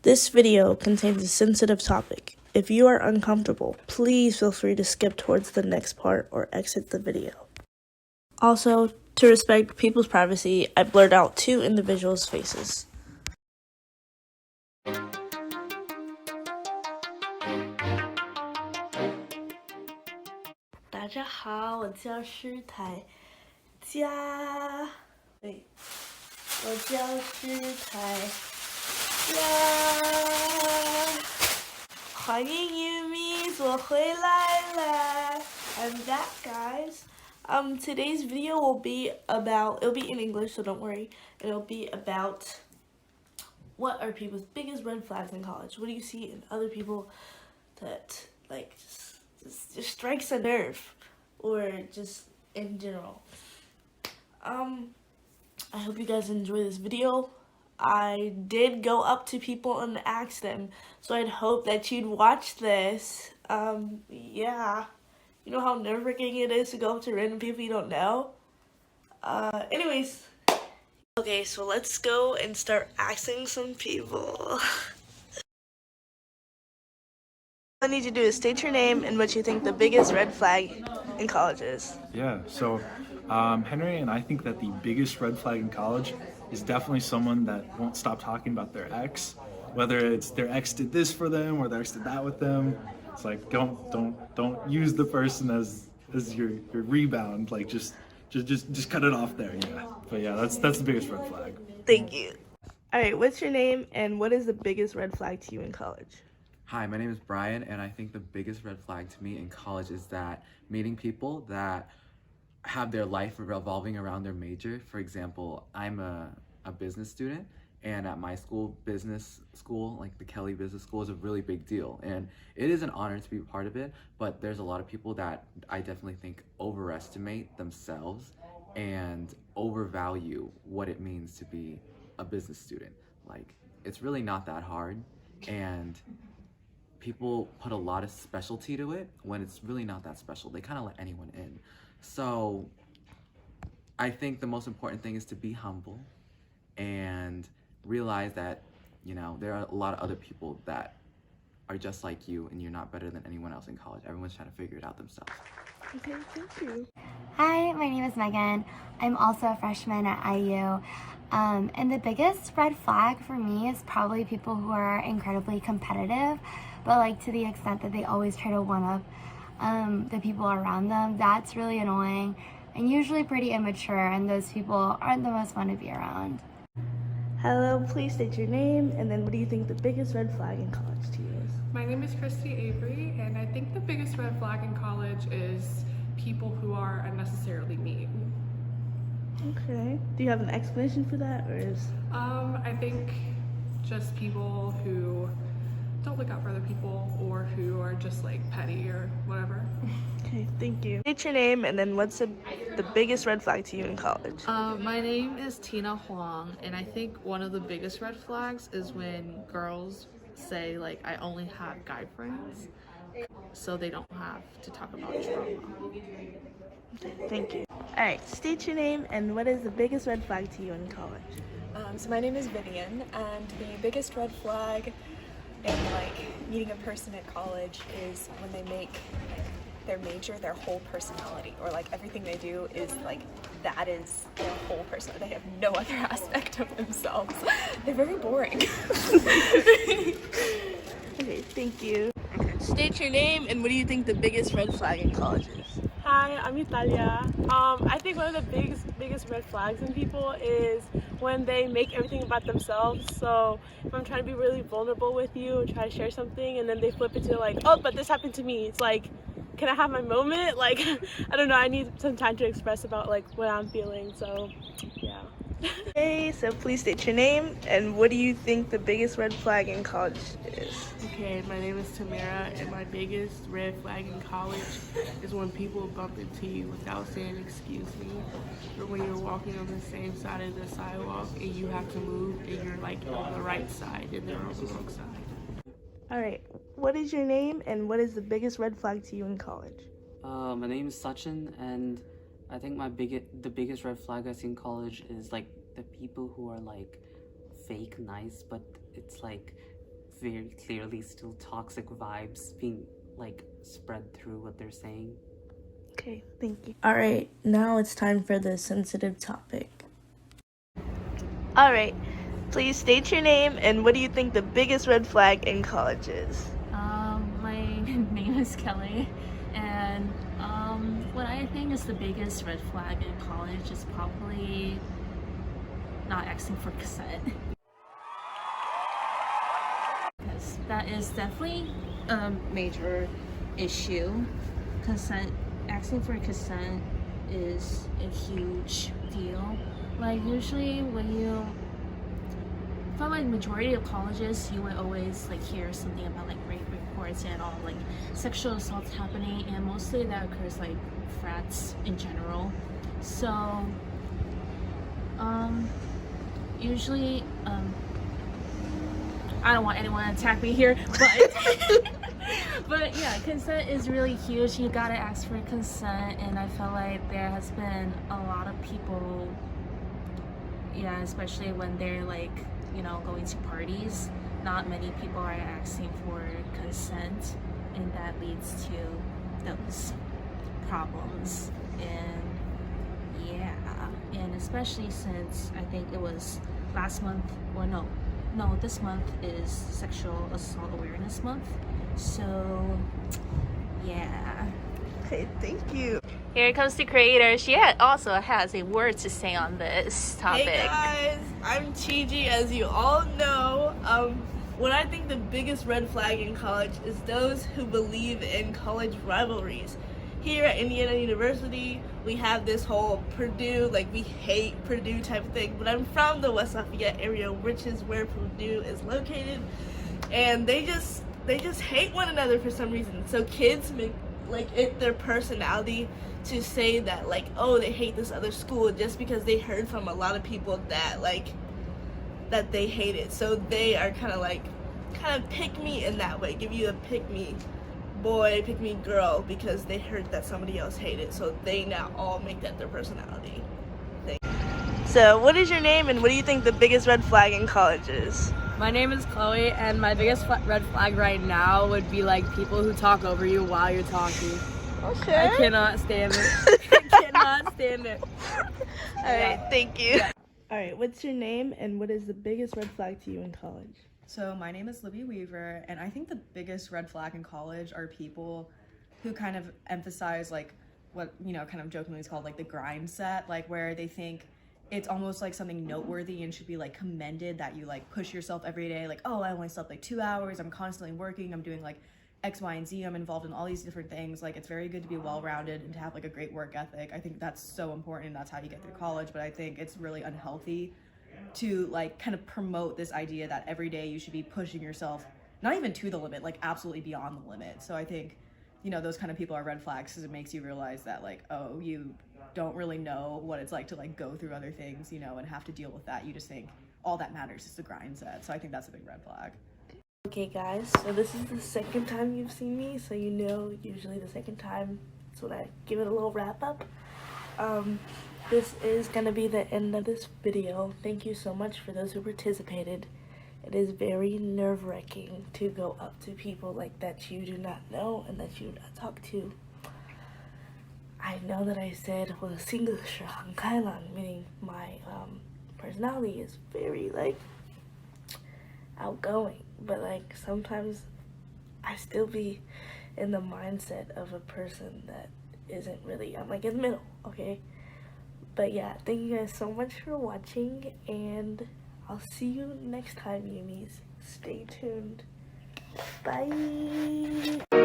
This video contains a sensitive topic. If you are uncomfortable, please feel free to skip towards the next part or exit the video. Also, to respect people's privacy, I blurred out two individuals' faces. 大家好，我叫是台家，我叫是台家，欢迎玉米做回来了。I'm that, guys. Today's video will be it'll be in English, so don't worry. It'll be about what are people's biggest red flags in college? What do you see in other people that just strikes a nerve, or just in general? I hope you guys enjoy this video. I did go up to people and ask them, so I'd hope that you'd watch this. Yeah. You know how nerve-wracking it is to go up to random people you don't know? Anyways. Okay, so let's go and start asking some people. All I need you to do is state your name and what you think the biggest red flag in college is. Yeah, so Henry and I think that the biggest red flag in college is definitely someone that won't stop talking about their ex, whether it's their ex did this for them or their ex did that with them. It's like don't use the person as your rebound. Like just cut it off there. Yeah, but yeah, that's the biggest red flag. Thank you. All right, what's your name and what is the biggest red flag to you in college? Hi, my name is Brian, and I think the biggest red flag to me in college is that meeting people that have their life revolving around their major. For example, I'm a business student, and at my school, business school, like the Kelly Business School, is a really big deal, and it is an honor to be a part of it, but there's a lot of people that I definitely think overestimate themselves and overvalue what it means to be a business student. Like, it's really not that hard, and people put a lot of specialty to it when it's really not that special. They kind of let anyone in. So I think the most important thing is to be humble and realize that, you know, there are a lot of other people that are just like you, and you're not better than anyone else in college. Everyone's trying to figure it out themselves. Okay, thank you. Hi, my name is Megan. I'm also a freshman at IU. And the biggest red flag for me is probably people who are incredibly competitive, but like to the extent that they always try to one-up the people around them. That's really annoying and usually pretty immature, and those people aren't the most fun to be around. Hello, please state your name and then what do you think the biggest red flag in college to you is? My name is Christy Avery, and I think the biggest red flag in college is people who are unnecessarily mean. Okay. Do you have an explanation for that, or is? I think just people who don't look out for other people, or who are just like petty or whatever. Okay, thank you. State your name and then what's the biggest red flag to you in college? My name is Tina Huang, and I think one of the biggest red flags is when girls say like I only have guy friends, so they don't have to talk about trauma. Okay, thank you. All right, state your name and what is the biggest red flag to you in college? So my name is Vivian, and the biggest red flag in like meeting a person at college is when they make like their major their whole personality, or like everything they do is like that is their whole person. They have no other aspect of themselves. They're very boring. Okay, thank you. State your name and what do you think the biggest red flag in college is? Hi, I'm Italia. I think one of the biggest red flags in people is when they make everything about themselves. So if I'm trying to be really vulnerable with you and try to share something, and then they flip it to like, oh, but this happened to me. It's like, can I have my moment? Like, I don't know, I need some time to express about like what I'm feeling, so yeah. Okay, so please state your name and what do you think the biggest red flag in college is? Okay, my name is Tamara, and my biggest red flag in college is when people bump into you without saying excuse me, or when you're walking on the same side of the sidewalk and you have to move and you're like on the right side and they're on the wrong side. All right, what is your name and what is the biggest red flag to you in college? My name is Sachin, and I think the biggest red flag I see in college is like the people who are like fake nice, but it's like very clearly still toxic vibes being like spread through what they're saying. Okay, thank you. All right, now it's time for the sensitive topic. All right, please state your name and what do you think the biggest red flag in college is? My name is Kelly, and what I think is the biggest red flag in college is probably not asking for consent. Because that is definitely a major issue. Asking for consent is a huge deal. Like usually when you, from like majority of colleges, you would always like hear something about like rape reports and all like sexual assaults happening, and mostly that occurs like frats in general. So usually I don't want anyone to attack me here, but but yeah, consent is really huge. You gotta ask for consent, and I feel like there has been a lot of people, yeah, especially when they're like, you know, going to parties, not many people are asking for consent, and that leads to those problems. And yeah, and especially since I think it was last month, or no, this month is Sexual Assault Awareness Month. So yeah. Okay, thank you. Here comes the creator. She also has a word to say on this topic. Hey guys, I'm Chigi, as you all know. What I think the biggest red flag in college is those who believe in college rivalries. Here at Indiana University, we have this whole Purdue, like we hate Purdue type of thing, but I'm from the West Lafayette area, which is where Purdue is located, and they just hate one another for some reason. So kids make like it their personality to say that like, oh, they hate this other school just because they heard from a lot of people that like that they hate it. So they are kind of pick me in that way, give you a pick me boy, pick me girl, because they heard that somebody else hated it. So they now all make that their personality. So what is your name and what do you think the biggest red flag in college is? My name is Chloe, and my biggest red flag right now would be like people who talk over you while you're talking. Okay. I cannot stand it. I cannot stand it. All right, thank you. Yeah. All right, what's your name and what is the biggest red flag to you in college? So my name is Libby Weaver, and I think the biggest red flag in college are people who kind of emphasize like what, you know, kind of jokingly is called like the grind set, like where they think it's almost like something noteworthy and should be like commended that you like push yourself every day, like, oh, I only slept like 2 hours, I'm constantly working, I'm doing like X, Y, and Z, I'm involved in all these different things. Like, it's very good to be well-rounded and to have like a great work ethic. I think that's so important, that's how you get through college, but I think it's really unhealthy to like kind of promote this idea that every day you should be pushing yourself, not even to the limit, like absolutely beyond the limit. So I think, you know, those kind of people are red flags because it makes you realize that like, oh, you don't really know what it's like to like go through other things, you know, and have to deal with that. You just think all that matters is the grind set. So I think that's a big red flag. Okay guys, so this is the second time you've seen me, so you know usually the second time is when I give it a little wrap up. This is gonna be the end of this video. Thank you so much for those who participated. It is very nerve-wracking to go up to people like that you do not know and that you do not talk to. I know that I said 我的性格是很开朗, meaning my personality is very like outgoing, but like sometimes I still be in the mindset of a person that isn't really, I'm like in the middle, okay? But yeah, thank you guys so much for watching, and I'll see you next time, Yumis. Stay tuned. Bye!